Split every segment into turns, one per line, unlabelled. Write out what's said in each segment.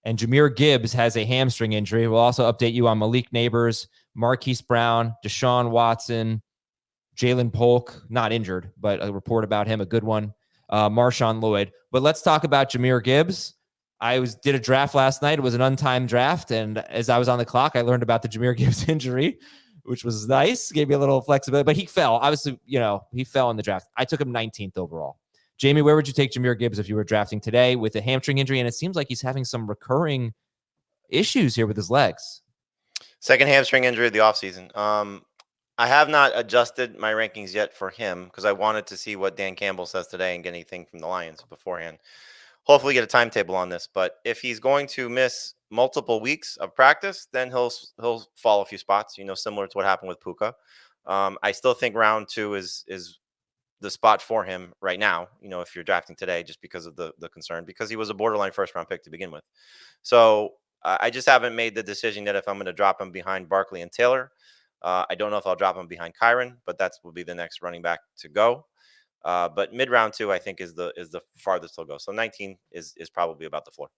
And Jahmyr Gibbs has a hamstring injury. We'll also update you on Malik Neighbors, Marquise Brown, Deshaun Watson, Jalen Polk, not injured, but a report about him, a good one. Marshawn Lloyd. But let's talk about Jahmyr Gibbs. I did a draft last night. It was an untimed draft. And as I was on the clock, I learned about the Jahmyr Gibbs injury, which was nice. Gave me a little flexibility. But he fell. Obviously, he fell in the draft. I took him 19th overall. Jamie, where would you take Jahmyr Gibbs if you were drafting today with a hamstring injury? And it seems like he's having some recurring issues here with his legs.
Second hamstring injury of the offseason. I have not adjusted my rankings yet for him because I wanted to see what Dan Campbell says today and get anything from the Lions beforehand. Hopefully get a timetable on this. But if he's going to miss multiple weeks of practice, then he'll fall a few spots, similar to what happened with Puka. I still think round 2 is the spot for him right now, if you're drafting today, just because of the concern, because he was a borderline first round pick to begin with. So I just haven't made the decision yet if I'm going to drop him behind Barkley and Taylor. I don't know if I'll drop him behind Kyron, but that will be the next running back to go. But mid round 2, I think is the farthest he'll go. So 19 is probably about the floor.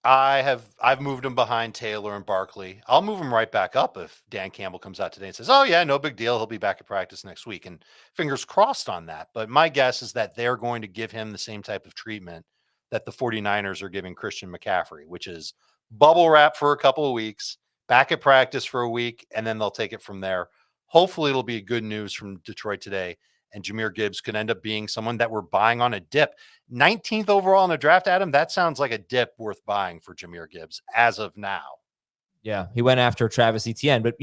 I've moved him behind Taylor and Barkley. I'll move him right back up if Dan Campbell comes out today and says, "Oh yeah, no big deal. He'll be back at practice next week." And fingers crossed on that. But my guess is that they're going to give him the same type of treatment that the 49ers are giving Christian McCaffrey, which is bubble wrap for a couple of weeks, back at practice for a week, and then they'll take it from there. Hopefully it'll be good news from Detroit today. And Jahmyr Gibbs could end up being someone that we're buying on a dip. 19th overall in the draft, Adam, that sounds like a dip worth buying for Jahmyr Gibbs as of now.
Yeah, he went after Travis Etienne. But,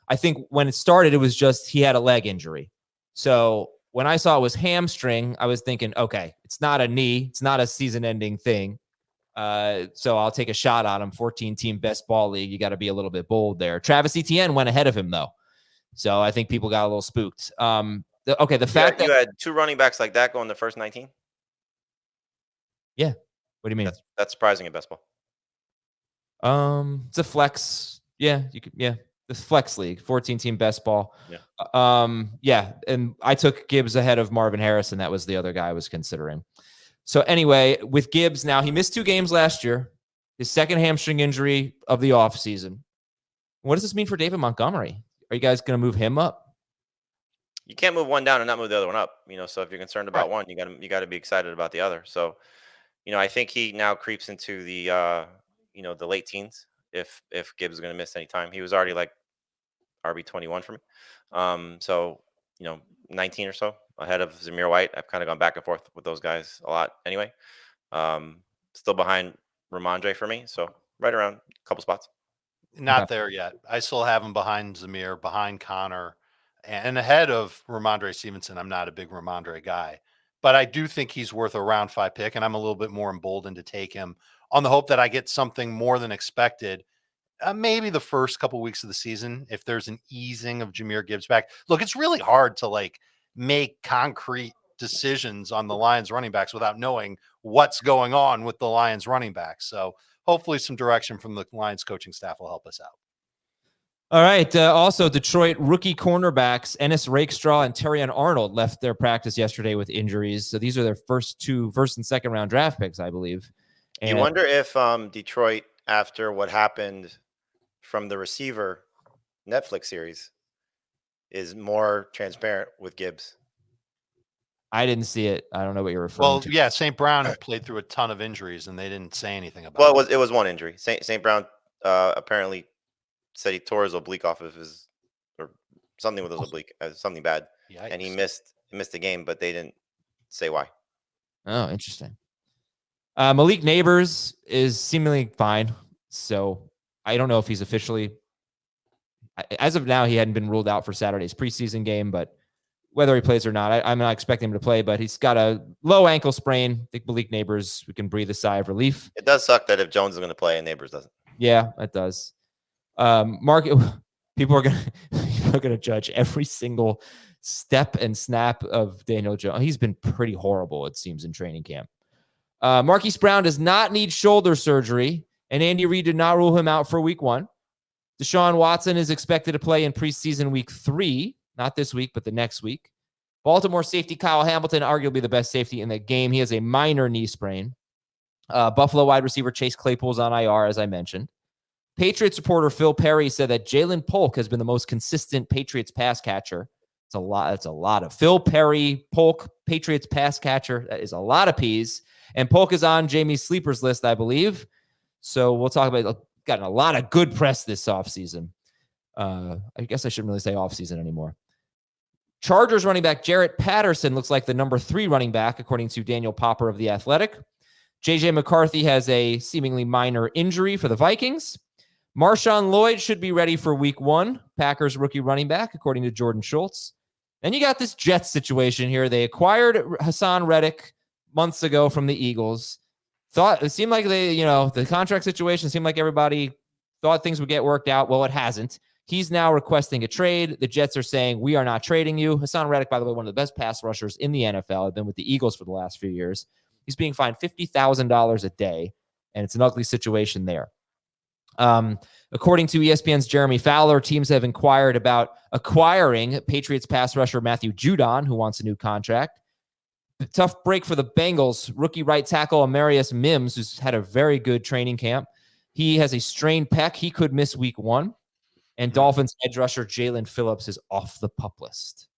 I think when it started, it was just he had a leg injury. So when I saw it was hamstring, I was thinking, okay, it's not a knee. It's not a season-ending thing. So I'll take a shot on him. 14-team best ball league. You got to be a little bit bold there. Travis Etienne went ahead of him, though. So I think people got a little spooked. The fact that
you had 2 running backs like that go in the first 19.
Yeah. What do you mean?
That's surprising at best ball.
It's a flex. Yeah, you could. Yeah, this flex league, 14-team best ball.
Yeah.
And I took Gibbs ahead of Marvin Harrison. That was the other guy I was considering. So anyway, with Gibbs now, he missed 2 games last year. His second hamstring injury of the offseason. What does this mean for David Montgomery? Are you guys going to move him up?
You can't move one down and not move the other one up. So if you're concerned about one, you got to be excited about the other. So, I think he now creeps into the the late teens if Gibbs is going to miss any time. He was already like RB21 for me. So, 19 or so ahead of Jahmyr White. I've kind of gone back and forth with those guys a lot anyway. Still behind Ramondre for me. So right around a couple spots.
Not there yet. I still have him behind Jahmyr, behind Connor, and ahead of Ramondre Stevenson. I'm not a big Ramondre guy, but I do think he's worth a round 5 pick, and I'm a little bit more emboldened to take him on the hope that I get something more than expected. Maybe the first couple weeks of the season, if there's an easing of Jahmyr Gibbs back. Look, it's really hard to make concrete decisions on the Lions running backs without knowing what's going on with the Lions running backs. So hopefully some direction from the Lions coaching staff will help us out.
All right. Also, Detroit rookie cornerbacks Ennis Rakestraw and Terrion Arnold left their practice yesterday with injuries. So these are their first and second round draft picks, I believe.
And you wonder if Detroit, after what happened from the receiver Netflix series, is more transparent with Gibbs.
I didn't see it. I don't know what you're referring to.
Well, yeah, St. Brown had played through a ton of injuries, and they didn't say anything about
it. Well, it was one injury. St. Brown apparently said he tore his oblique off of his, or something with his oblique, something bad. Yikes. And he missed the game, but they didn't say why.
Oh, interesting. Malik Neighbors is seemingly fine, so I don't know if he's officially. As of now, he hadn't been ruled out for Saturday's preseason game, but whether he plays or not, I'm not expecting him to play. But he's got a low ankle sprain. I think Malik Neighbors, we can breathe a sigh of relief.
It does suck that if Jones is going to play and Neighbors doesn't.
Yeah, it does. Mark, people are gonna judge every single step and snap of Daniel Jones. He's been pretty horrible, it seems, in training camp. Marquise Brown does not need shoulder surgery, and Andy Reid did not rule him out for week 1. Deshaun Watson is expected to play in preseason week 3, not this week, but the next week. Baltimore safety Kyle Hamilton, arguably the best safety in the game. He has a minor knee sprain. Buffalo wide receiver Chase Claypool's on IR, as I mentioned. Patriots reporter Phil Perry said that Jalen Polk has been the most consistent Patriots pass catcher. It's a lot. It's a lot of Phil Perry, Polk, Patriots pass catcher. That is a lot of P's. And Polk is on Jamie's sleepers list, I believe. So we'll talk about gotten a lot of good press this offseason. I guess I shouldn't really say offseason anymore. Chargers running back Jarrett Patterson looks like the number 3 running back, according to Daniel Popper of The Athletic. J.J. McCarthy has a seemingly minor injury for the Vikings. Marshawn Lloyd should be ready for week 1. Packers rookie running back, according to Jordan Schultz. Then you got this Jets situation here. They acquired Hassan Reddick months ago from the Eagles. Thought it seemed like the contract situation seemed like everybody thought things would get worked out. Well, it hasn't. He's now requesting a trade. The Jets are saying, we are not trading you. Hassan Reddick, by the way, one of the best pass rushers in the NFL. I've been with the Eagles for the last few years. He's being fined $50,000 a day, and it's an ugly situation there. According to ESPN's Jeremy Fowler, teams have inquired about acquiring Patriots pass rusher Matthew Judon, who wants a new contract. Tough break for the Bengals. Rookie right tackle Amarius Mims, who's had a very good training camp. He has a strained pec. He could miss week 1. And Dolphins edge rusher Jalen Phillips is off the PUP list.